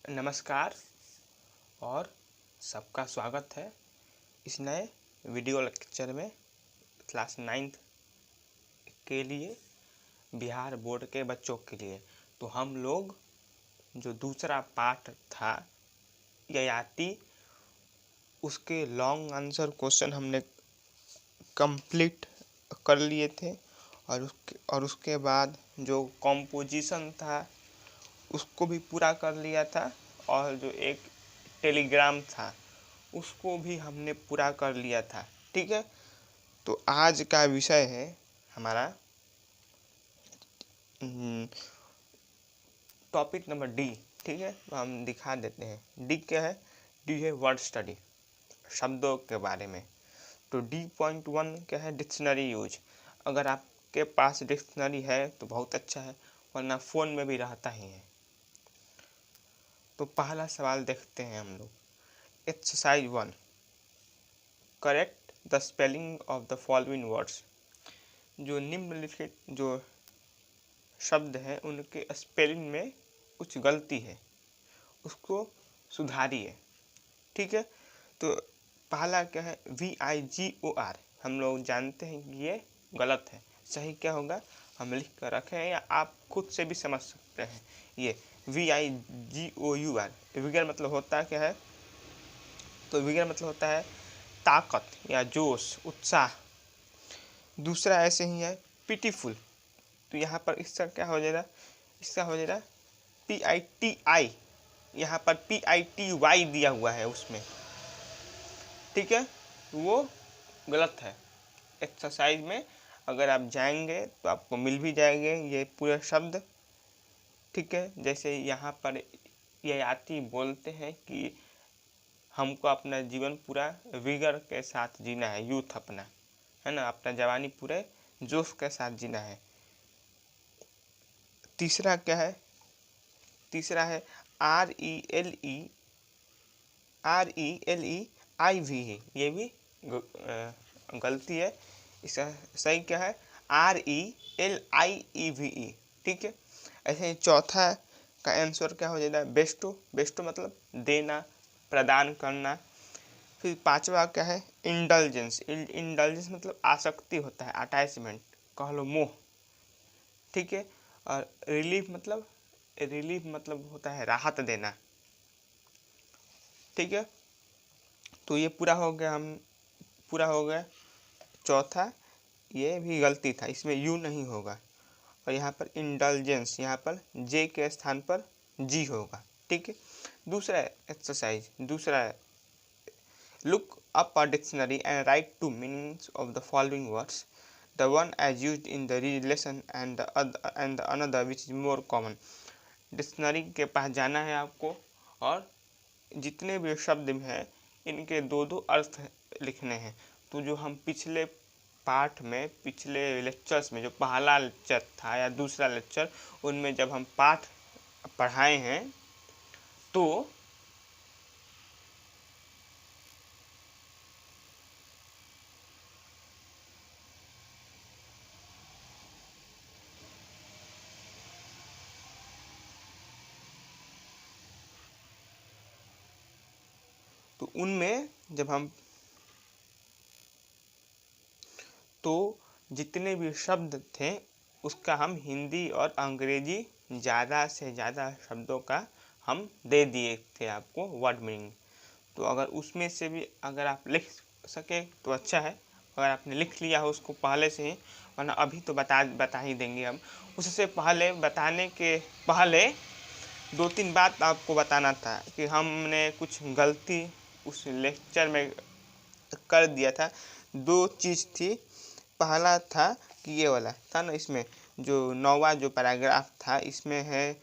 नमस्कार और सबका स्वागत है इस नए वीडियो लेक्चर में। क्लास 9th के लिए, बिहार बोर्ड के बच्चों के लिए। तो हम लोग जो दूसरा पार्ट था ययाति, उसके लॉन्ग आंसर क्वेश्चन हमने कंप्लीट कर लिए थे और उसके बाद जो कॉम्पोजिशन था उसको भी पूरा कर लिया था, और जो एक टेलीग्राम था उसको भी हमने पूरा कर लिया था। ठीक है, तो आज का विषय है हमारा टॉपिक नंबर डी। ठीक है, तो हम दिखा देते हैं डी क्या है। डी है वर्ड स्टडी, शब्दों के बारे में। तो D.1 क्या है, डिक्शनरी यूज। अगर आपके पास डिक्शनरी है तो बहुत अच्छा है, वरना फ़ोन में भी रहता ही है। तो पहला सवाल देखते हैं हम लोग। Exercise 1, correct the spelling of the following words. जो निम्नलिखित जो शब्द हैं उनके स्पेलिंग में कुछ गलती है, उसको सुधारिए। ठीक है, तो पहला क्या है, VIGOR। हम लोग जानते हैं कि ये गलत है। सही क्या होगा हम लिख कर रखे हैं, या आप खुद से भी समझ सकते हैं। ये VIGOUR विगर मतलब होता क्या है, तो विगर मतलब होता है ताकत या जोश, उत्साह। दूसरा ऐसे ही है पिटीफुल, तो यहाँ पर इसका क्या हो जाएगा, इसका हो जाएगा PITI। यहाँ पर PITY दिया हुआ है उसमें। ठीक है, वो गलत है। एक्सरसाइज में अगर आप जाएंगे तो आपको मिल भी जाएंगे ये पूरे शब्द। ठीक है, जैसे यहाँ पर ययाति बोलते हैं कि हमको अपना जीवन पूरा विगर के साथ जीना है, यूथ अपना, है ना, अपना जवानी पूरे जोश के साथ जीना है। तीसरा क्या है, तीसरा है RELEIVE। ये भी गलती है। इसका सही क्या है, RELIEVE। ठीक है, ऐसे ही चौथा का आंसर क्या हो जाएगा, बेस्टो। बेस्टो मतलब देना, प्रदान करना। फिर पांचवा क्या है, इंडल्जेंस। इंडल्जेंस मतलब आसक्ति होता है, अटैचमेंट कह लो, मोह। ठीक है, और रिलीफ मतलब होता है राहत देना। ठीक है, तो ये पूरा हो गया, हम पूरा हो गया। चौथा ये भी गलती था, इसमें यू नहीं होगा, और यहाँ पर इंडल्जेंस, यहाँ पर जे के स्थान पर जी होगा। ठीक है, दूसरा एक्सरसाइज, दूसरा है look up a dictionary and write two meanings of the following words, the one as used in the relation and the another which is more common. Dictionary के पास जाना है आपको, और जितने भी शब्द हैं इनके दो दो अर्थ लिखने हैं। तो जो हम पिछले पाठ में, पिछले लेक्चर्स में, जो पहला लेक्चर था या दूसरा लेक्चर, उनमें जब हम पाठ पढ़ाए हैं तो उनमें जब हम तो जितने भी शब्द थे उसका हम हिंदी और अंग्रेजी ज़्यादा से ज़्यादा शब्दों का हम दे दिए थे आपको वर्ड मीनिंग। तो अगर उसमें से भी अगर आप लिख सके तो अच्छा है, अगर आपने लिख लिया हो उसको पहले से ही, वरना अभी तो बता ही देंगे हम। उससे पहले, बताने के पहले दो तीन बात आपको बताना था कि हमने कुछ गलती उस लेक्चर में कर दिया था। दो चीज़ थी। पहला था कि ये वाला था ना, इसमें जो 9वां जो पैराग्राफ था इसमें है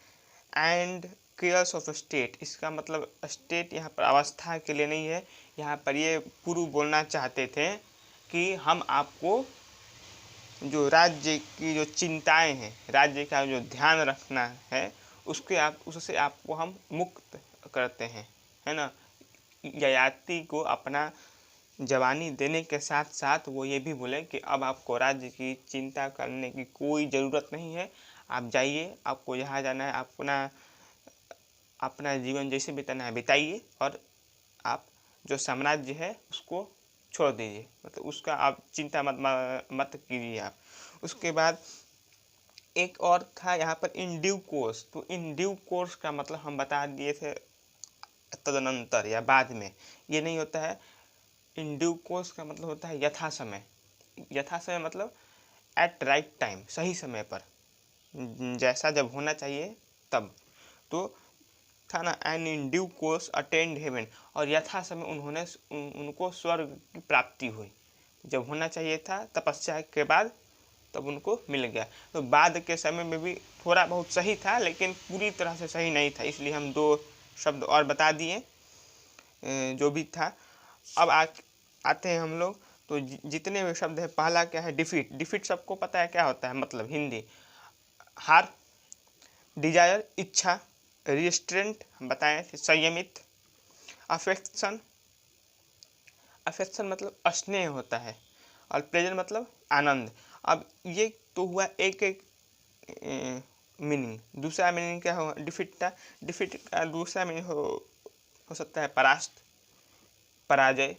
एंड केयर्स ऑफ स्टेट। इसका मतलब स्टेट यहाँ पर अवस्था के लिए नहीं है, यहाँ पर ये पूर्व बोलना चाहते थे कि हम आपको जो राज्य की जो चिंताएं हैं, राज्य का जो ध्यान रखना है, उससे आपको हम मुक्त करते हैं, है ना। ययाति को अपना जवानी देने के साथ साथ वो ये भी बोले कि अब आपको राज्य की चिंता करने की कोई ज़रूरत नहीं है। आप जाइए, आपको यहाँ जाना है, अपना अपना जीवन जैसे बिताना है बिताइए, और आप जो साम्राज्य है उसको छोड़ दीजिए, मतलब उसका आप चिंता मत कीजिए आप। उसके बाद एक और था यहाँ पर इन ड्यू कोर्स। तो इन ड्यू कोर्स का मतलब हम बता दिए थे तदनंतर या बाद में, ये नहीं होता है। इन ड्यू कोर्स का मतलब होता है यथा समय। यथा समय मतलब एट राइट टाइम, सही समय पर, जैसा जब होना चाहिए तब। तो था ना, and in due course attend heaven, और यथा समय उनको स्वर्ग की प्राप्ति हुई। जब होना चाहिए था तपस्या के बाद तब उनको मिल गया। तो बाद के समय में भी थोड़ा बहुत सही था, लेकिन पूरी तरह से सही नहीं था, इसलिए हम 2 शब्द और बता दिए जो भी था। अब आते हैं हम लोग। तो जितने भी शब्द है, पहला क्या है, डिफीट। डिफीट सबको पता है क्या होता है, मतलब हिंदी हार, डिजायर इच्छा, रिस्ट्रेंट हम बताए थे संयमित, अफेक्शन, अफेक्शन मतलब स्नेह होता है, और प्लेजर मतलब आनंद। अब ये तो हुआ एक एक मीनिंग। दूसरा मीनिंग क्या होगा डिफीट का? डिफीट का दूसरा मीनिंग हो सकता है परास्त, पराजय,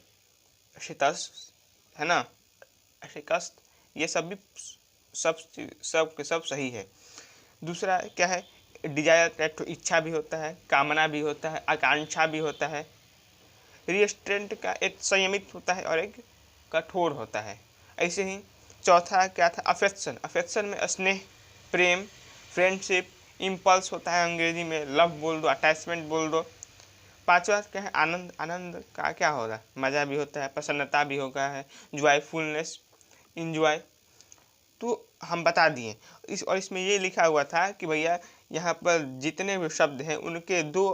शिकस्त, है ना, शिकस्त। ये सब भी सब सही है। दूसरा क्या है, डिजायर का एक इच्छा भी होता है, कामना भी होता है, आकांक्षा भी होता है। रिस्ट्रेंट का एक संयमित होता है और एक कठोर होता है। ऐसे ही चौथा क्या था, अफेक्शन। अफेक्शन में स्नेह, प्रेम, फ्रेंडशिप, इम्पल्स होता है, अंग्रेजी में लव बोल दो, अटैचमेंट बोल दो। पांचवा क्या है, आनंद। आनंद का क्या होगा, मज़ा भी होता है, प्रसन्नता भी होगा है, जॉयफुलनेस, इंजॉय। तो हम बता दिए और इसमें ये लिखा हुआ था कि भैया यहाँ पर जितने भी शब्द हैं उनके 2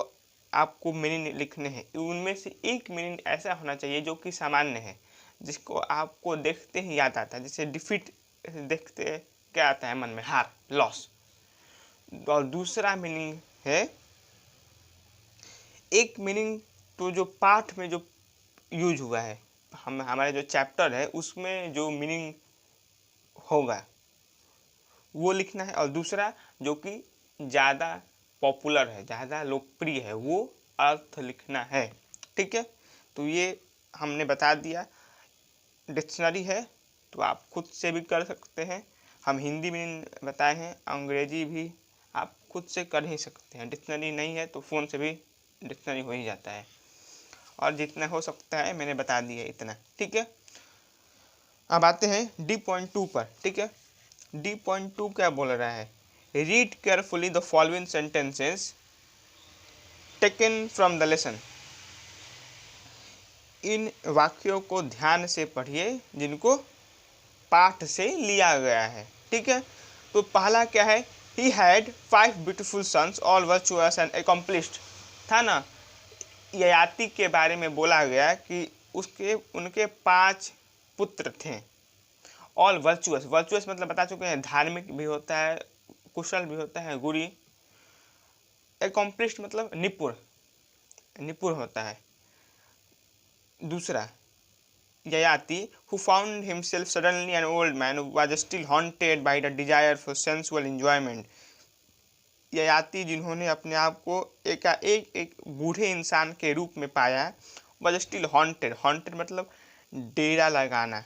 आपको मीनिंग लिखने हैं। उनमें से एक मीनिंग ऐसा होना चाहिए जो कि सामान्य है, जिसको आपको देखते ही याद आता है। जैसे डिफीट देखते क्या आता है मन में, हार, लॉस। और दूसरा मीनिंग है, एक मीनिंग तो जो पाठ में जो यूज हुआ है, हमारे जो चैप्टर है उसमें जो मीनिंग होगा वो लिखना है, और दूसरा जो कि ज़्यादा पॉपुलर है, ज़्यादा लोकप्रिय है, वो अर्थ लिखना है। ठीक है, तो ये हमने बता दिया। डिक्शनरी है तो आप खुद से भी कर सकते हैं। हम हिंदी में बताए हैं, अंग्रेजी भी आप खुद से कर ही सकते हैं। डिक्शनरी नहीं है तो फ़ोन से भी डिक्शनरी हो ही जाता है, और जितना हो सकता है मैंने बता दिया इतना। ठीक है, अब आते हैं D.2 पर। ठीक है, D.2 क्या बोल रहा है, read carefully the following sentences taken from the lesson. इन वाक्यों को ध्यान से पढ़िए जिनको पाठ से लिया गया है। ठीक है, तो पहला क्या है, he had 5 beautiful sons all virtuous and accomplished. था ना, ययाति के बारे में बोला गया कि उनके 5 पुत्र थे, ऑल वर्चुअस। वर्चुअस मतलब बता चुके हैं, धार्मिक भी होता है, कुशल भी होता है, गुरी। अकम्प्लिश्ड मतलब निपुण, निपुण होता है। दूसरा, Yayati who found himself suddenly an old man was still haunted by the desire for sensual enjoyment। Yayati जिन्होंने अपने आप को एक बूढ़े इंसान के रूप में पाया, was still haunted। haunted मतलब डेरा लगाना,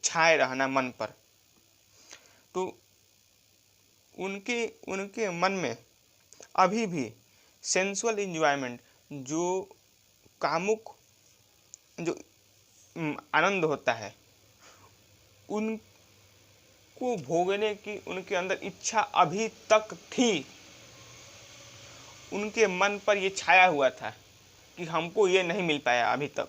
छाए रहना मन पर। तो उनके मन में अभी भी सेंसुअल इंजॉयमेंट, जो कामुक जो आनंद होता है, उनको भोगने की उनके अंदर इच्छा अभी तक थी। उनके मन पर ये छाया हुआ था कि हमको ये नहीं मिल पाया अभी तक,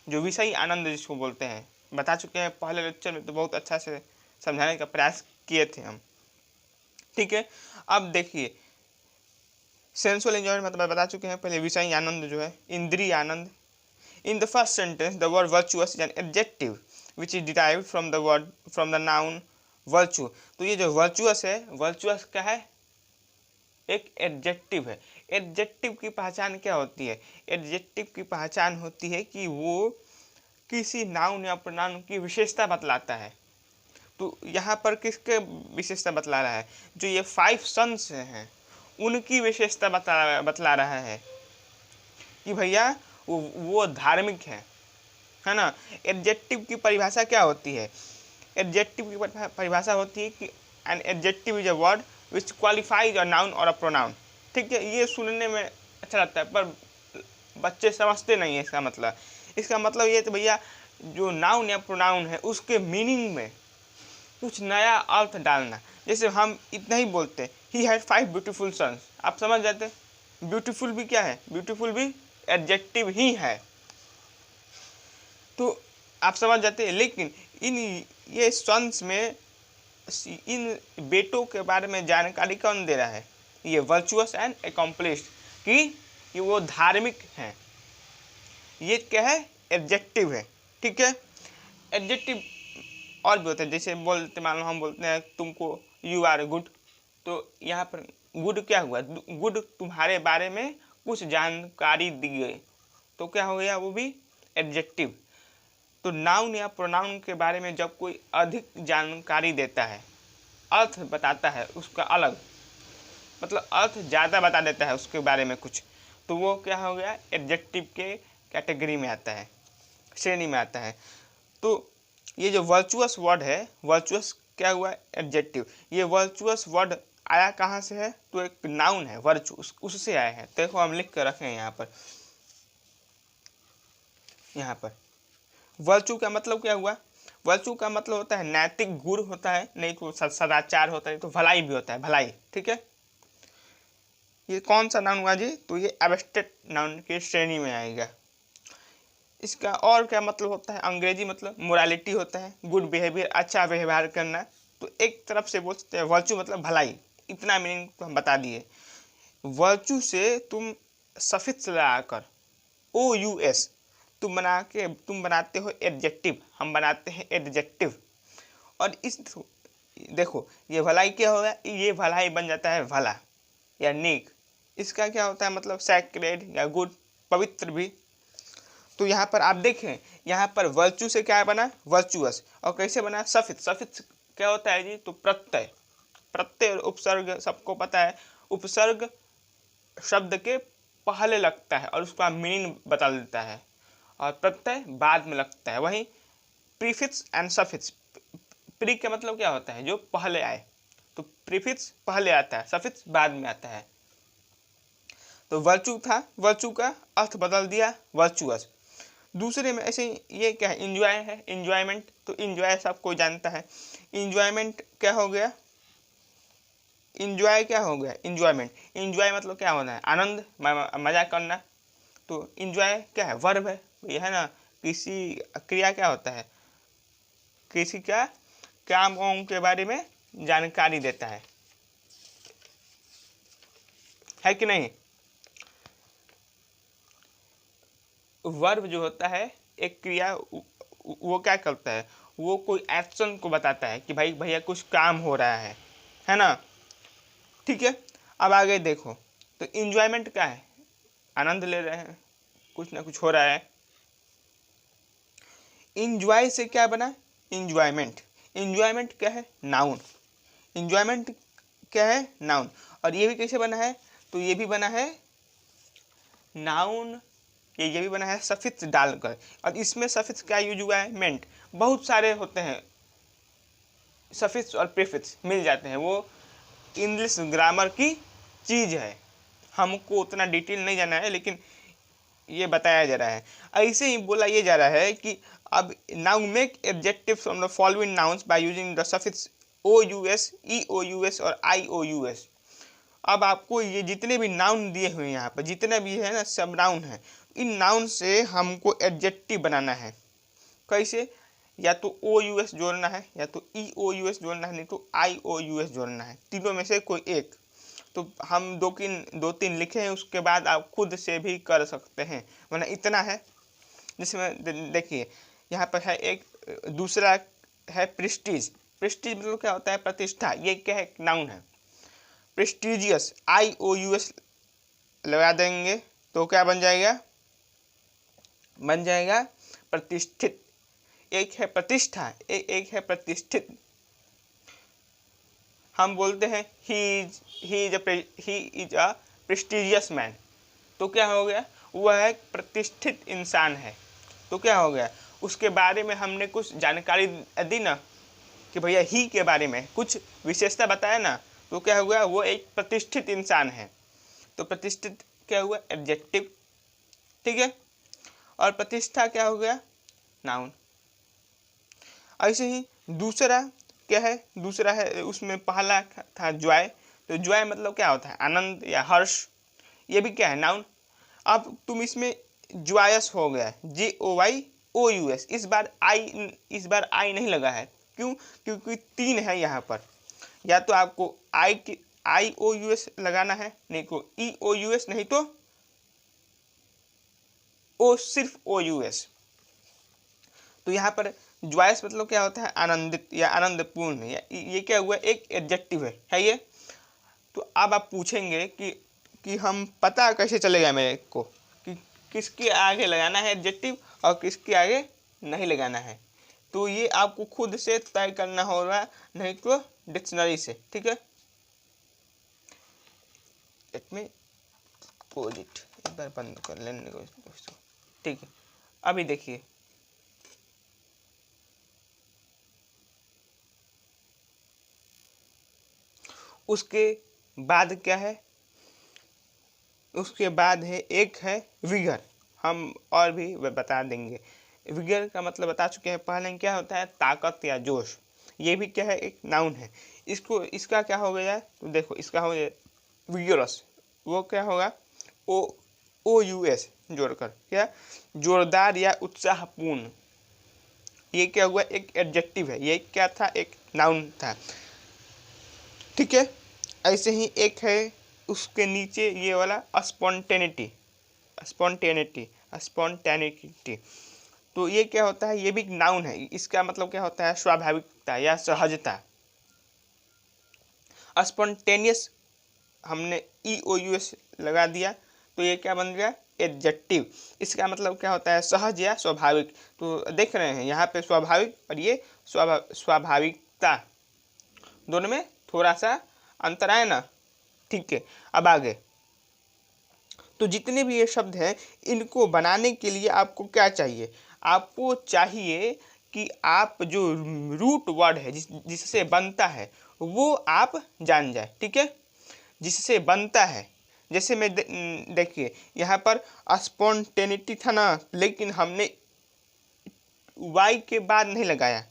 जो विषयी आनंद जिसको बोलते हैं। बता चुके हैं पहले लेक्चर में, तो बहुत अच्छा से समझाने का प्रयास किए थे हम। ठीक है, अब देखिए सेंसुअल एंजॉयमेंट मतलब बता चुके हैं पहले, विषयी आनंद जो है, इंद्रिय आनंद। In the first sentence, the word virtuous is an adjective which is derived from the noun virtue। तो ये जो virtuous है, virtuous क्या है, एक एडजेक्टिव है। एडजेक्टिव की पहचान क्या होती है, एडजेक्टिव की पहचान होती है कि वो किसी नाउन या प्रनाउन की विशेषता बतलाता है। तो यहाँ पर किसके विशेषता बतला रहा है, जो ये 5 सन्स हैं उनकी विशेषता बतला रहा है कि भैया वो धार्मिक है ना। एडजेक्टिव की परिभाषा क्या होती है? एडजेक्टिव की परिभाषा होती है कि an adjective is a word which qualifies a noun और अ प्रोनाउन। ठीक है, ये सुनने में अच्छा लगता है पर बच्चे समझते नहीं है इसका मतलब। इसका मतलब ये तो भैया जो नाउन या प्रोनाउन है उसके मीनिंग में कुछ नया अर्थ डालना। जैसे हम इतना ही बोलते हैं ही हैड 5 ब्यूटीफुल सन्स, आप समझ जाते। ब्यूटीफुल भी क्या है? ब्यूटीफुल भी एडजेक्टिव ही है, तो आप समझ जाते हैं। लेकिन इन ये सन्स में इन बेटों के बारे में जानकारी कौन दे रहा है? ये वर्चुअस एंड एकम्प्लिश्ड, कि ये वो धार्मिक हैं। ये क्या है? एडजेक्टिव है। ठीक है, एडजेक्टिव और भी होते हैं, जैसे बोलते मान लो हम बोलते हैं तुमको यू आर गुड, तो यहाँ पर गुड क्या हुआ? गुड तुम्हारे बारे में कुछ जानकारी दी गई, तो क्या हो गया? वो भी एडजेक्टिव। तो नाउन या प्रोनाउन के बारे में जब कोई अधिक जानकारी देता है, अर्थ बताता है उसका अलग, मतलब अर्थ ज़्यादा बता देता है उसके बारे में कुछ, तो वो क्या हो गया? एडजेक्टिव के कैटेगरी में आता है, श्रेणी में आता है। तो ये जो वर्चुअस वर्ड है, वर्चुअस क्या हुआ? एडजेक्टिव। ये वर्चुअस वर्ड आया कहाँ से है? तो एक नाउन है वर्चु, उससे आया है। देखो हम लिख कर रखे हैं यहाँ पर वर्चू का मतलब क्या हुआ? वर्चू का मतलब होता है नैतिक गुण होता है, नहीं तो सदाचार होता है, तो भलाई भी होता है, भलाई। ठीक है, ये कौन सा नाउन हुआ जी? तो ये एब्स्ट्रैक्ट नाउन की श्रेणी में आएगा। इसका और क्या मतलब होता है? अंग्रेजी मतलब मोरालिटी होता है, गुड बिहेवियर, अच्छा व्यवहार करना। तो एक तरफ से बोल सकते हैं वर्चू मतलब भलाई, इतना मीनिंग तो हम बता दिए। वर्चू से तुम सफिक्स लगाकर OUS तुम बनाते हो एडजेक्टिव, हम बनाते हैं एडजेक्टिव। और इस देखो ये भलाई क्या होगा? ये भलाई बन जाता है भला या नेक। इसका क्या होता है मतलब? सैक्रेड या गुड, पवित्र भी। तो यहाँ पर आप देखें, यहाँ पर वर्चू से क्या बना? वर्चुअस। और कैसे बना? सफिक्स। सफिक्स क्या होता है जी? तो प्रत्यय। प्रत्यय और उपसर्ग सबको पता है, उपसर्ग शब्द के पहले लगता है और उसका मीनिंग बता देता है, और प्रत्यय बाद में लगता है। वहीं प्रीफिक्स एंड सफिक्स, प्री का मतलब क्या होता है? जो पहले आए, तो प्रीफिक्स पहले आता है, सफिक्स बाद में आता है। तो वर्चू था, वर्चू का अर्थ बदल दिया वर्चुअस। दूसरे में ऐसे ये क्या है? इंजॉय है, इंजॉयमेंट। तो इंजॉय सब कोई जानता है। इंजॉयमेंट क्या हो गया? इंजॉय क्या हो गया? इंजॉयमेंट। इंजॉय मतलब क्या होना है? आनंद, मजा करना। तो इंजॉय क्या है? वर्ब है, ये है ना। किसी क्रिया क्या होता है? किसी का काम वाम के बारे में जानकारी देता है कि नहीं? वर्ब जो होता है एक क्रिया, वो क्या करता है? वो कोई एक्शन को बताता है कि भाई भैया कुछ काम हो रहा है ना। ठीक है, अब आगे देखो, तो इंजॉयमेंट क्या है? आनंद ले रहे हैं, कुछ ना कुछ हो रहा है। इंजॉय से क्या बना? इंजॉयमेंट। इंजॉयमेंट क्या है? नाउन। इंजॉयमेंट क्या है? नाउन। और ये भी कैसे बना है? तो ये भी बना है नाउन, ये भी बना है सफिक्स डालकर। और इसमें सफिक्स क्या यूज हुआ है? मेंट। बहुत सारे होते हैं सफिक्स और प्रीफिक्स मिल जाते हैं, वो इंग्लिश ग्रामर की चीज़ है, हमको उतना डिटेल नहीं जाना है, लेकिन ये बताया जा रहा है। ऐसे ही बोला ये जा रहा है कि अब now make adjectives from the following nouns by using the suffix OUS, EOUS और IOUS। अब आपको ये जितने भी नाउन दिए हुए हैं यहाँ पर, जितने भी है ना, सब नाउन है। इन नाउन से हमको एडजेक्टिव बनाना है। कैसे? या तो OUS जोड़ना है, या तो EOUS जोड़ना है, नहीं तो IOUS जोड़ना है, तीनों में से कोई एक। तो हम दो तीन लिखे हैं, उसके बाद आप खुद से भी कर सकते हैं, वरना इतना है। जिसमें देखिए यहाँ पर है एक दूसरा है प्रेस्टीज। प्रेस्टीज मतलब क्या होता है? प्रतिष्ठा। ये क्या है? नाउन है। प्रेस्टीजियस, IOUS लगा देंगे तो क्या बन जाएगा? बन जाएगा प्रतिष्ठित। एक है प्रतिष्ठा, एक है प्रतिष्ठित। हम बोलते हैं he is a prestigious man, तो क्या हो गया, वह एक प्रतिष्ठित इंसान है। तो क्या हो गया, उसके बारे में हमने कुछ जानकारी दी ना कि भैया ही के बारे में कुछ विशेषता बताया ना, तो क्या हुआ, वो एक प्रतिष्ठित इंसान है। तो प्रतिष्ठित क्या हुआ, एडजेक्टिव, ठीक है। और प्रतिष्ठा क्या हो गया, नाउन। ऐसे ही दूसरा क्या है, दूसरा है उसमें पहला था जॉय, तो जॉय मतलब क्या होता है, आनंद या हर्ष, ये भी क्या है, नाउन। अब तुम इसमें जॉयस हो गया, JOYOUS, इस बार आई नहीं लगा है, क्यों, क्योंकि 3 है यहाँ पर, या तो आपको IOUS लगाना है, नहीं तो EOUS, नहीं तो सिर्फ OUS। तो यहाँ पर जॉयस मतलब क्या होता है, आनंदित या आनंदपूर्ण, या ये क्या हुआ, एक एडजेक्टिव है ये। तो अब आप पूछेंगे कि हम पता कैसे चलेगा मेरे को कि किसके आगे लगाना है एडजेक्टिव और किसके आगे नहीं लगाना है, तो ये आपको खुद से तय करना होगा, नहीं तो डिक्शनरी से, ठीक है। लेट मी क्लोज इट, एक बार बंद कर लेने को दोस्तों, ठीक है। अभी देखिए, उसके बाद क्या है, उसके बाद है एक है विगर, हम और भी बता देंगे। विगर का मतलब बता चुके हैं पहले, क्या होता है, ताकत या जोश, ये भी क्या है, एक नाउन है। इसका क्या हो गया, तो देखो इसका हो गया विगरस, वो क्या होगा, OUS जोड़कर, क्या, जोरदार या उत्साहपूर्ण, ये क्या हुआ, एक एडजेक्टिव है, ये क्या था, एक नाउन था, ठीक है। ऐसे ही एक है उसके नीचे ये वाला स्पॉन्टेनिटी, स्पॉन्टेनिटी स्पॉन्टेनिटी, तो ये क्या होता है, ये भी नाउन है, इसका मतलब क्या होता है, स्वाभाविकता या सहजता। स्पॉन्टेनियस हमने EOUS लगा दिया, तो ये क्या बन गया, एडजेक्टिव, इसका मतलब क्या होता है, सहज या स्वाभाविक। तो देख रहे हैं यहाँ पे स्वाभाविक और ये स्वाभाविकता, दोनों में थोड़ा सा अंतर है ना, ठीक है। अब आगे, तो जितने भी ये शब्द हैं, इनको बनाने के लिए आपको क्या चाहिए, आपको चाहिए कि आप जो रूट वर्ड है जिससे बनता है वो आप जान जाए, ठीक है, जिससे बनता है। जैसे मैं देखिए यहाँ पर स्पॉन्टेनिटी था ना, लेकिन हमने वाई के बाद नहीं लगाया,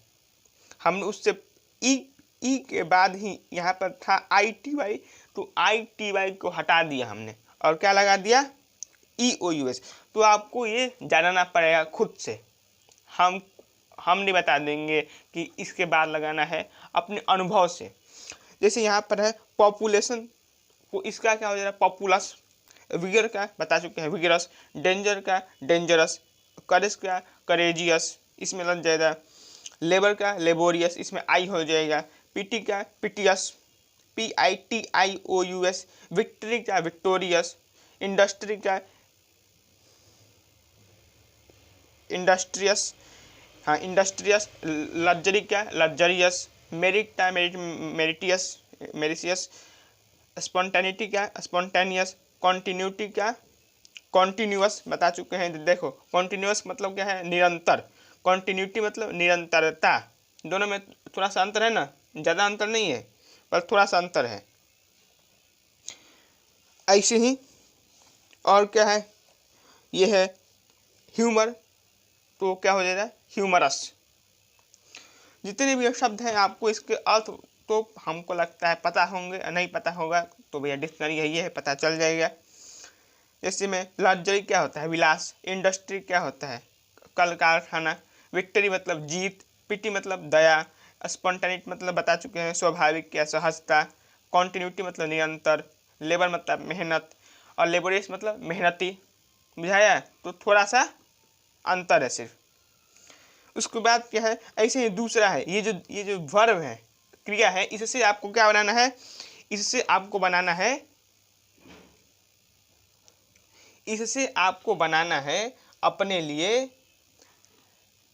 हमने उससे ई के बाद ही यहाँ पर था ITY, तो ITY को हटा दिया हमने और क्या लगा दिया, EOUS। तो आपको ये जानना पड़ेगा खुद से, हम नहीं बता देंगे कि इसके बाद लगाना है, अपने अनुभव से। जैसे यहाँ पर है पॉपुलेशन, को इसका क्या हो जाएगा, पॉपुलस। विगर का बता चुके हैं, विगरस। डेंजर का डेंजरस। करेज का करेजियस, इसमें लग जाएगा। लेबर का लेबोरियस, इसमें आई हो जाएगा। पीटी का पिटियस, PITIOUS। विक्ट्री का विक्टोरियस। इंडस्ट्री का इंडस्ट्रियस, हाँ इंडस्ट्रियस। लग्जरी का लग्जरियस। मेरिट का मेरिटियस मेरिशियस। स्पॉन्टेनिटी का स्पॉन्टेनियस। कॉन्टिन्यूटी का कॉन्टिन्यूअस बता चुके हैं। देखो कॉन्टिन्यूअस मतलब क्या है, निरंतर। कॉन्टिन्यूटी मतलब निरंतरता। दोनों में थोड़ा सा अंतर है ना, ज़्यादा अंतर नहीं है पर थोड़ा सा अंतर है। ऐसे ही और क्या है, ये है ह्यूमर, तो क्या हो जाएगा, ह्यूमरस। जितने भी शब्द हैं आपको इसके अर्थ तो हमको लगता है पता होंगे, नहीं पता होगा तो भैया डिक्शनरी यही है, पता चल जाएगा। जैसे में लग्जरी क्या होता है, विलास। इंडस्ट्री क्या होता है, कल कारखाना। विक्ट्री मतलब जीत। पिटी मतलब दया। स्पॉन्टेनिटी मतलब बता चुके हैं, स्वाभाविक या सहजता। कॉन्टिन्यूटी मतलब निरंतर। लेबर मतलब मेहनत, और लेबोरियस मतलब मेहनती। बुझाया, तो थोड़ा सा अंतर है सिर्फ। उसके बाद क्या है, ऐसे ही दूसरा है, ये जो वर्ब है, क्रिया है, इससे आपको क्या बनाना है, इससे आपको बनाना है अपने लिए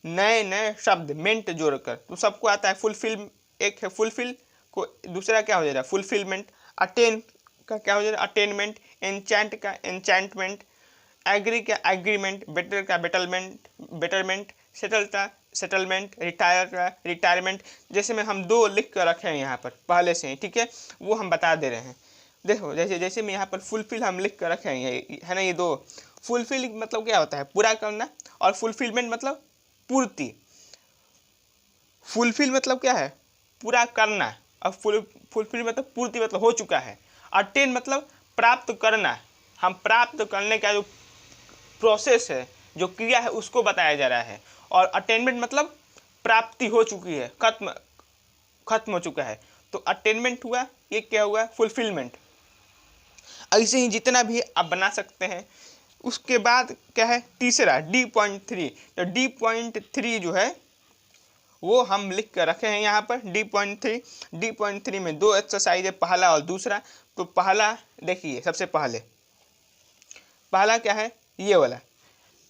नए नए शब्द, मेंट जोड़कर। तो सबको आता है फुलफिल, एक है फुलफिल, को दूसरा क्या हो जाएगा फुलफिलमेंट, अटेन का क्या हो जाएगा अटेनमेंट, एन्चेंट का एन्चेंटमेंट, एग्री का एग्रीमेंट, बेटर का बेटरमेंट, सेटल का सेटलमेंट, रिटायर का रिटायरमेंट। जैसे में हम 2 लिख कर रखे हैं यहाँ पर पहले से ही, ठीक है, वो हम बता दे रहे हैं। देखो जैसे जैसे में यहाँ पर फुलफिल हम लिख कर रखे हैं, ये है ना, ये 2। फुलफिल मतलब क्या होता है पूरा करना, और फुलफिलमेंट मतलब पूर्ति। फुलफिल मतलब क्या है पूरा करना, और फुलफिल मतलब पूर्ति मतलब हो चुका है। अटेन मतलब प्राप्त करना, हम प्राप्त करने का जो प्रोसेस है, जो क्रिया है, उसको बताया जा रहा है। और अटेनमेंट मतलब प्राप्ति हो चुकी है, खत्म हो चुका है। तो अटेनमेंट हुआ, ये क्या हुआ फुलफिलमेंट। ऐसे ही जितना भी आप बना सकते हैं। उसके बाद क्या है तीसरा D.3। तो D.3 जो है वो हम लिख कर रखे हैं यहाँ पर D.3 में 2 एक्सरसाइज है, पहला और दूसरा। तो पहला देखिए, सबसे पहला क्या है ये वाला,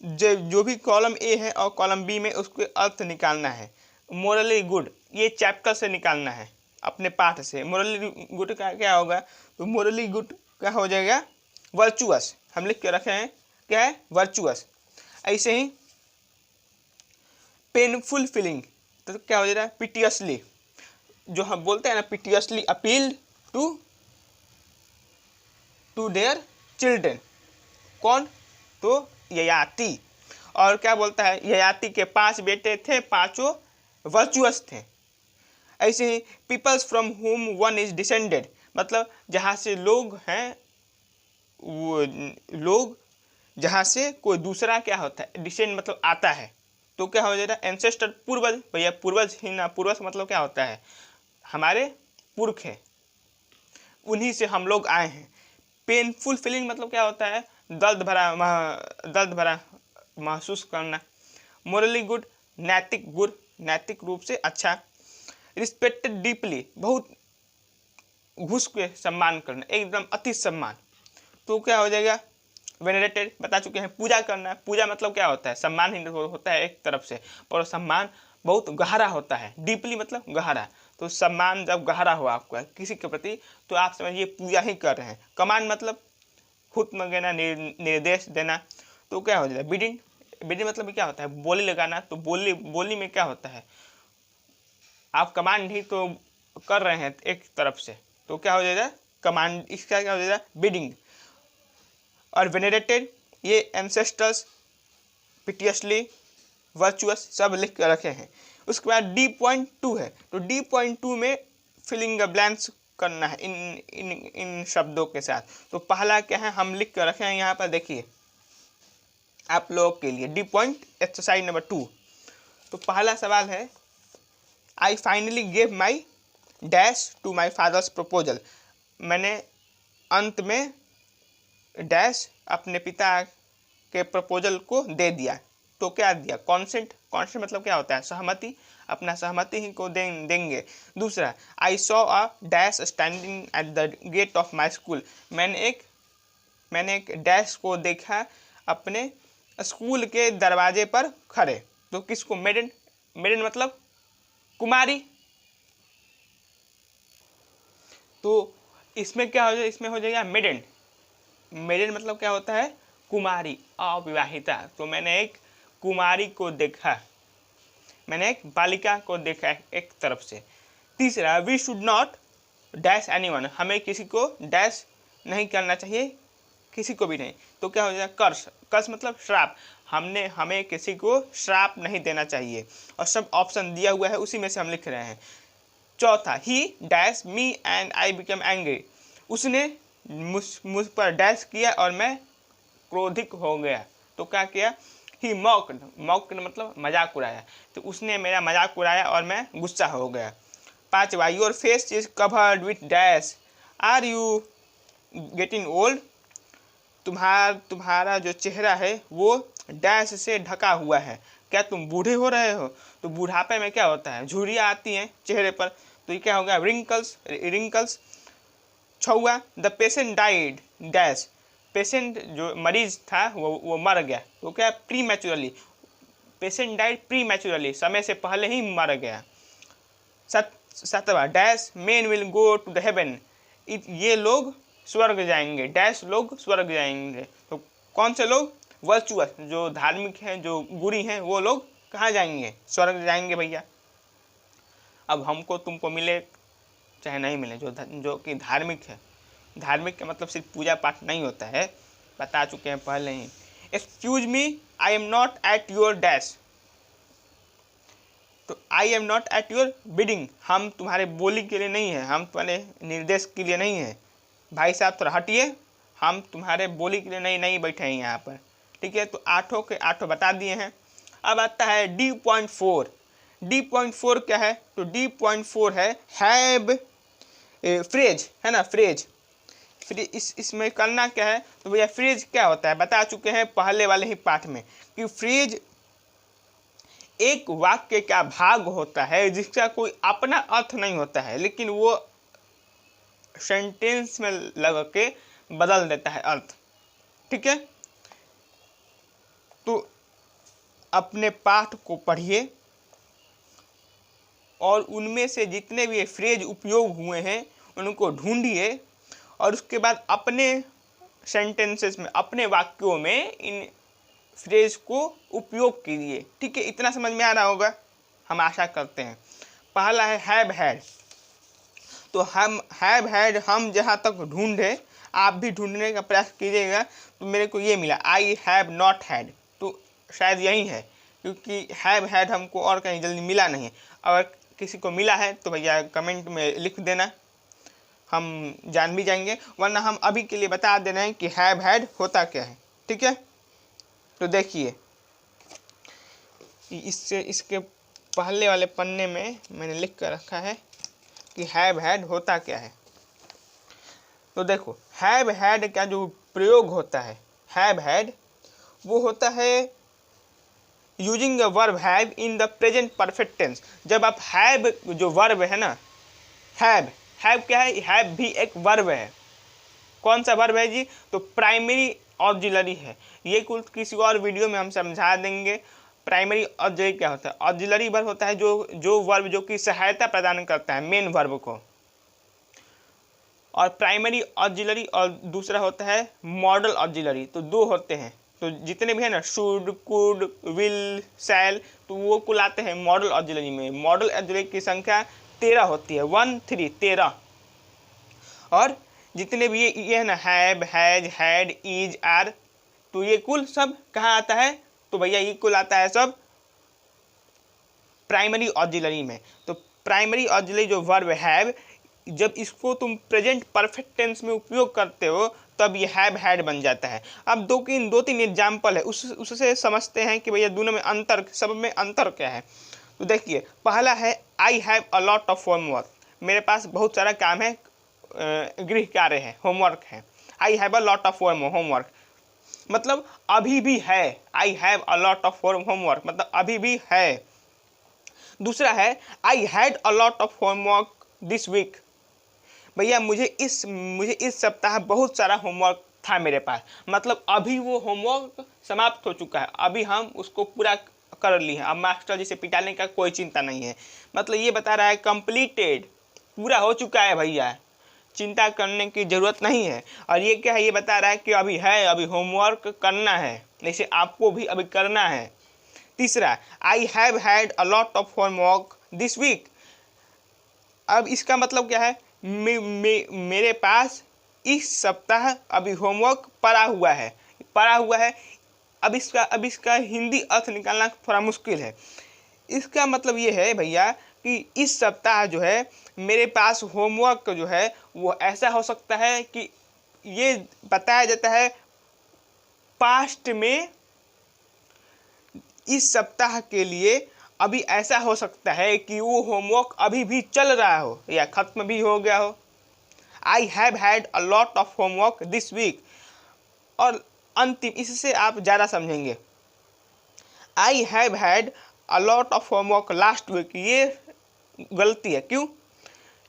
जो भी कॉलम ए है और कॉलम बी में उसके अर्थ निकालना है। मोरली गुड ये चैप्टर से निकालना है, अपने पाठ से। मोरली गुड का क्या होगा, तो मोरली गुड का हो जाएगा वर्चुअस, हम लिख के रखे हैं क्या है वर्चुअस। ऐसे ही पेनफुल फीलिंग, तो क्या हो जाएगा पिटियसली, जो हम बोलते हैं ना पिटियसली अपील टू देयर चिल्ड्रेन। कौन, तो ययाति। और क्या बोलता है ययाति के 5 बेटे थे, 5 वर्चुअस थे। ऐसे ही पीपल्स फ्रॉम हुम वन इज डिसेंडेड, मतलब जहाँ से लोग हैं, वो लोग जहाँ से कोई दूसरा क्या होता है डिसेंड मतलब आता है। तो क्या हो जाएगा एंसेस्टर, पूर्वज। भैया पूर्वज ही ना, पूर्वज मतलब क्या होता है हमारे पुरख है, उन्हीं से हम लोग आए हैं। पेनफुल फीलिंग मतलब क्या होता है दर्द भरा महसूस करना। मोरली गुड नैतिक रूप से अच्छा। रिस्पेक्टेड डीपली बहुत घुस के सम्मान करना, एकदम अति सम्मान। तो क्या हो जाएगा वेनरेटेड, बता चुके हैं पूजा करना। पूजा मतलब क्या होता है सम्मान ही होता है एक तरफ से, और सम्मान बहुत गहरा होता है। डीपली मतलब गहरा, तो सम्मान जब गहरा हो आपका किसी के प्रति तो आप समझिए पूजा ही कर रहे हैं। कमांड मतलब हुक्म देना, निर्देश देना। तो क्या हो जाएगा बिडिंग मतलब क्या होता है बोली लगाना। तो बोली में क्या होता है आप कमांड ही तो कर रहे हैं एक तरफ से, तो क्या हो जाएगा कमांड, इसका क्या हो जाएगा बिडिंग। और वेनरेटेड ये एंसेस्टर्स, पिटियसली, वर्चुअस सब लिख कर रखे हैं। उसके बाद D.2 है, तो D.2 में फिलिंग द ब्लैंक्स करना है इन शब्दों के साथ। तो पहला क्या है हम लिख कर रखे हैं यहाँ पर, देखिए आप लोगों के लिए एक्सरसाइज नंबर 2। तो पहला सवाल है I finally gave my dash to my father's proposal, मैंने अंत में डैश अपने पिता के प्रपोजल को दे दिया। तो क्या दिया कॉन्सेंट मतलब क्या होता है सहमति, अपना सहमति ही को देंगे। दूसरा I saw a dash standing at the gate of my school, मैंने एक डैश को देखा अपने स्कूल के दरवाजे पर खड़े। तो किसको मेडन मतलब कुमारी। तो इसमें क्या हो जाएगा, इसमें हो जाएगा मेडन मतलब क्या होता है कुमारी, अविवाहिता। तो मैंने एक कुमारी को देखा, मैंने एक बालिका को देखा एक तरफ से। तीसरा we should not dash anyone, हमें किसी को डैश नहीं करना चाहिए, किसी को भी नहीं। तो क्या हो जाएगा कर्स मतलब श्राप, हमें किसी को श्राप नहीं देना चाहिए। और सब ऑप्शन दिया हुआ है उसी में से हम लिख रहे हैं। चौथा ही dash me and I become angry, उसने मुझ पर डैश किया और मैं क्रोधित हो गया। तो क्या किया ही मॉक्ड मतलब मजाक उड़ाया, तो उसने मेरा मजाक उड़ाया और मैं गुस्सा हो गया। पांचवा your face is covered with dash, are you getting old, तुम्हारा जो चेहरा है वो डैश से ढका हुआ है, क्या तुम बूढ़े हो रहे हो। तो बुढ़ापे में क्या होता है झुर्रियाँ आती हैं चेहरे पर, तो ये क्या होगा रिंकल्स। छवा the patient died dash, patient जो मरीज था वो मर गया। तो क्या prematurely, patient died prematurely, समय से पहले ही मर गया। 7वां dash men will go to the heaven, ये लोग स्वर्ग जाएंगे, डैश लोग स्वर्ग जाएंगे। तो कौन से लोग? वर्चुअस, जो धार्मिक हैं, जो गुरी हैं, वो लोग कहाँ जाएंगे? स्वर्ग जाएंगे भैया। अब हमको तुमको मिले चाहे नहीं मिले, जो कि धार्मिक है, धार्मिक का मतलब सिर्फ पूजा पाठ नहीं होता है, बता चुके हैं पहले ही। Excuse me, I am not at your dash, तो I am not at your bidding, हम तुम्हारे बोली के लिए नहीं है, हम तुम्हारे निर्देश के लिए नहीं है। भाई साहब थोड़ा हटिए, हम तुम्हारे बोली के लिए नहीं बैठे हैं यहाँ पर, ठीक है। तो 8 के 8 बता दिए हैं। अब आता है D.4। D.4 क्या है? तो D.4 है हैव फ्रेज, है ना, फ्रेज। इसमें करना क्या है? तो भैया फ्रेज क्या होता है बता चुके हैं पहले वाले ही पाठ में कि फ्रेज एक वाक्य का भाग होता है जिसका कोई अपना अर्थ नहीं होता है, लेकिन वो सेंटेंस में लग के बदल देता है अर्थ, ठीक है। तो अपने पाठ को पढ़िए और उनमें से जितने भी फ्रेज उपयोग हुए हैं उनको ढूंढिए और उसके बाद अपने सेंटेंसेस में, अपने वाक्यों में इन फ्रेज को उपयोग कीजिए, ठीक है। इतना समझ में आ रहा होगा, हम आशा करते हैं। पहला है हैव हैड, तो हम हैव हैड हम जहाँ तक ढूंढे, आप भी ढूंढने का प्रयास कीजिएगा। तो मेरे को ये मिला आई हैव नॉट हैड, तो शायद यही है, क्योंकि हैव हैड हमको और कहीं जल्दी मिला नहीं है। अगर किसी को मिला है तो भैया कमेंट में लिख देना, हम जान भी जाएंगे, वरना हम अभी के लिए बता दे रहे हैं कि हैव हैड होता क्या है, ठीक है। तो देखिए इसके पहले वाले पन्ने में मैंने लिख कर रखा है कि हैव हैड होता क्या है। तो देखो हैव हैड का जो प्रयोग होता है, हैव हैड, वो होता है using a verb have in the present perfect tense. जब आप हैव, जो वर्ब है ना, हैव क्या है? हैव भी एक वर्ब है। कौन सा वर्ब है जी? तो प्राइमरी ऑक्सिलरी है। ये कुल किसी और वीडियो में हम समझा देंगे प्राइमरी ऑक्सिलरी क्या होता है। ऑक्सिलरी वर्ब होता है जो वर्ब जो कि सहायता प्रदान करता है मेन वर्ब को, और प्राइमरी ऑक्सिलरी और दूसरा होता है मॉडल ऑक्सिलरी। तो दो होते हैं। तो जितने भी है ना, शुड, कुड, विल, शैल, तो वो कुल आते हैं मॉडल ऑक्सिलरी में। मॉडल ऑक्सिलरी की संख्या 13 होती है, 13। और जितने भी ये है ना, have, has, had, is, are, तो ये कुल सब कहाँ आता है? तो भैया ये कुल आता है सब प्राइमरी ऑक्सिलरी में। तो प्राइमरी ऑक्सिलरी जो वर्ब हैव, जब इसको तुम प्रेजेंट परफेक्ट टेंस में उपयोग करते हो तब ये हैव हैड बन जाता है। अब दो तीन एग्जाम्पल है, उससे समझते हैं कि भैया दोनों में अंतर, सब में अंतर क्या है। तो देखिए पहला है I have a lot of homework, मेरे पास बहुत सारा काम है, गृह कार्य है, होमवर्क है। I have a lot of homework मतलब अभी भी है, I have a lot of homework मतलब अभी भी है। दूसरा है I had a lot of homework this week, भैया मुझे इस सप्ताह बहुत सारा होमवर्क था मेरे पास, मतलब अभी वो होमवर्क समाप्त हो चुका है, अभी हम उसको पूरा कर लिए हैं, अब मास्टर जी से पिटाने का कोई चिंता नहीं है। मतलब ये बता रहा है कंप्लीटेड, पूरा हो चुका है भैया, चिंता करने की ज़रूरत नहीं है। और ये क्या है? ये बता रहा है कि अभी है, अभी होमवर्क करना है, जैसे आपको भी अभी करना है। तीसरा I have had a lot of homework this week, अब इसका मतलब क्या है? मेरे पास इस सप्ताह अभी होमवर्क पड़ा हुआ है। अब इसका हिंदी अर्थ निकालना थोड़ा मुश्किल है। इसका मतलब ये है भैया कि इस सप्ताह जो है मेरे पास होमवर्क जो है वो ऐसा हो सकता है कि ये बताया जाता है पास्ट में, इस सप्ताह के लिए अभी ऐसा हो सकता है कि वो होमवर्क अभी भी चल रहा हो या खत्म भी हो गया हो। I have had a lot of homework this week. और अंतिम, इससे आप ज़्यादा समझेंगे, I have had a lot of homework last week, ये गलती है। क्यों?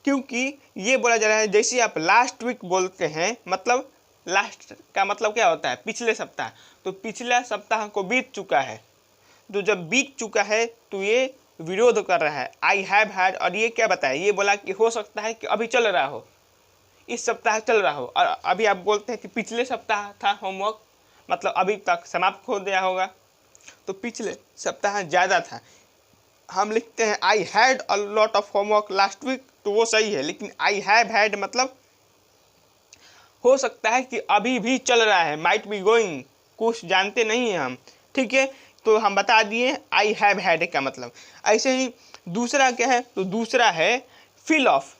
क्योंकि ये बोला जा रहा है जैसे आप लास्ट वीक बोलते हैं, मतलब लास्ट का मतलब क्या होता है? पिछले सप्ताह। तो पिछला सप्ताह को बीत चुका है, तो जब बीत चुका है तो ये विरोध कर रहा है। आई हैव हैड, और ये क्या बताया, ये बोला कि हो सकता है कि अभी चल रहा हो, इस सप्ताह चल रहा हो, और अभी आप बोलते हैं कि पिछले सप्ताह था होमवर्क, मतलब अभी तक समाप्त हो गया होगा, तो पिछले सप्ताह ज़्यादा था। हम लिखते हैं I had a lot of homework last week, तो वो सही है, लेकिन आई हैव हैड मतलब हो सकता है कि अभी भी चल रहा है, माइट बी गोइंग, कुछ जानते नहीं हैं हम, ठीक है। तो हम बता दिए आई हैव हैड का मतलब। ऐसे ही दूसरा क्या है, तो दूसरा है फिल ऑफ।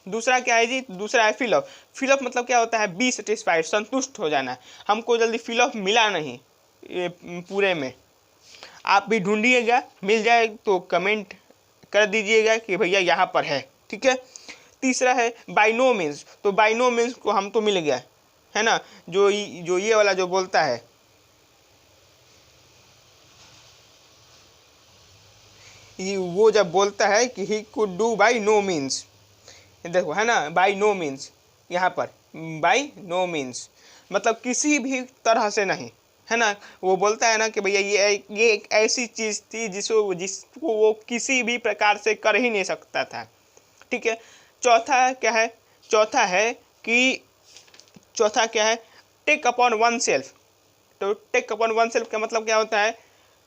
दूसरा क्या है जी, दूसरा है फिल ऑफ। फिल ऑफ मतलब क्या होता है, बी सेटिस्फाइड, संतुष्ट हो जाना। हमको जल्दी फिल ऑफ मिला नहीं ये पूरे में, आप भी ढूंढिएगा, मिल जाए तो कमेंट कर दीजिएगा कि भैया यहाँ पर है, ठीक है। तीसरा है बाय नो मीन्स, तो बाय नो मीन्स को हम तो मिल गया है ना, जो ये वाला जो बोलता है, वो जब बोलता है कि he could do by no means, देखो है ना, बाय नो मीन्स, यहाँ पर बाय नो मीन्स मतलब किसी भी तरह से नहीं, है ना। वो बोलता है ना कि भैया ये एक ऐसी चीज़ थी जिसको वो किसी भी प्रकार से कर ही नहीं सकता था, ठीक है। चौथा क्या है, चौथा क्या है, टेक अपॉन वन सेल्फ। तो टेक अपॉन वन सेल्फ का मतलब क्या होता है,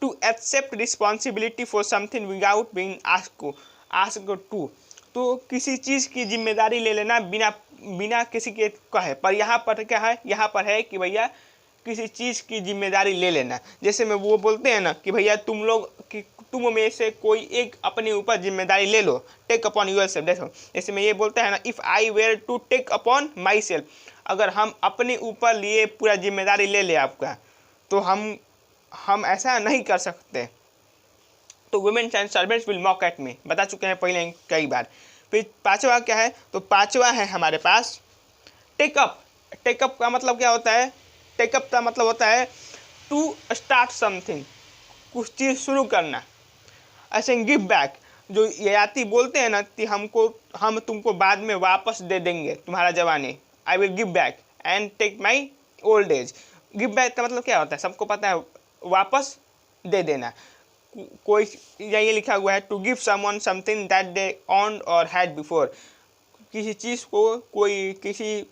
to accept responsibility for something without being asked to. तो किसी चीज़ की जिम्मेदारी ले लेना बिना बिना किसी के कहे, पर यहाँ पर क्या है, यहाँ पर है कि भैया किसी चीज़ की जिम्मेदारी ले लेना। जैसे में वो बोलते हैं ना कि भैया तुम में से कोई एक अपने ऊपर जिम्मेदारी ले लो, टेक अपॉन यूर सेल्फ। देखो जैसे में ये बोलता है ना, if I were to take upon myself, अगर हम अपने ऊपर लिए पूरा जिम्मेदारी ले ले आपका, तो हम ऐसा नहीं कर सकते। तो womens and servants will mock at me, बता चुके हैं पहले कई बार। फिर पांचवा क्या है, तो पांचवा है हमारे पास टेकअप। टेकअप का मतलब क्या होता है, टेकअप का मतलब होता है टू स्टार्ट समथिंग, कुछ चीज़ शुरू करना। ऐसे गिव बैक, जो ययाति बोलते हैं ना कि हम तुमको बाद में वापस दे देंगे तुम्हारा जवानी, I will give back and take my old age. Give back का मतलब क्या होता है, सबको पता है, वापस दे देना। कोई ये लिखा हुआ है to give someone something that they own और हैड बिफोर, किसी चीज़ को, किसी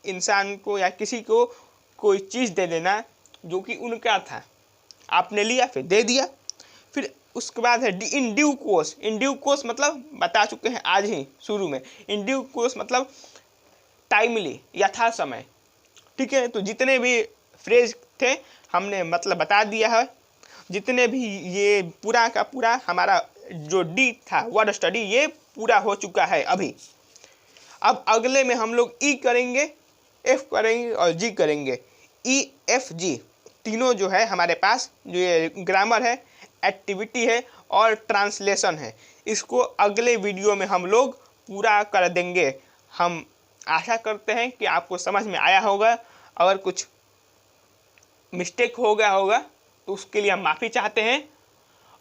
इंसान को या किसी को कोई चीज़ दे देना जो कि उनका था, आपने लिया फिर दे दिया। फिर उसके बाद है इन ड्यू कोर्स। इन ड्यू कोर्स मतलब बता चुके हैं आज ही शुरू में, इन ड्यू कोर्स मतलब टाइमली, यथा समय, ठीक है। तो जितने भी फ्रेज थे हमने मतलब बता दिया है, जितने भी ये पूरा का पूरा हमारा जो डी था वर्ड स्टडी, ये पूरा हो चुका है अभी। अब अगले में हम लोग ई करेंगे, एफ करेंगे और जी करेंगे। ई एफ जी तीनों जो है हमारे पास, जो ये ग्रामर है, एक्टिविटी है और ट्रांसलेशन है, इसको अगले वीडियो में हम लोग पूरा कर देंगे। हम आशा करते हैं कि आपको समझ में आया होगा। अगर कुछ मिस्टेक हो गया होगा तो उसके लिए हम माफ़ी चाहते हैं,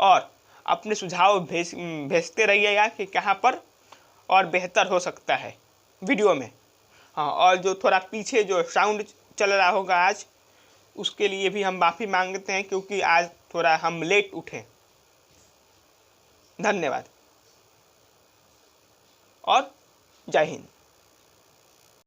और अपने सुझाव भेजते रहिएगा कि कहाँ पर और बेहतर हो सकता है वीडियो में। हाँ, और जो थोड़ा पीछे जो साउंड चल रहा होगा आज, उसके लिए भी हम माफ़ी मांगते हैं, क्योंकि आज थोड़ा हम लेट उठे। धन्यवाद और जय हिंद।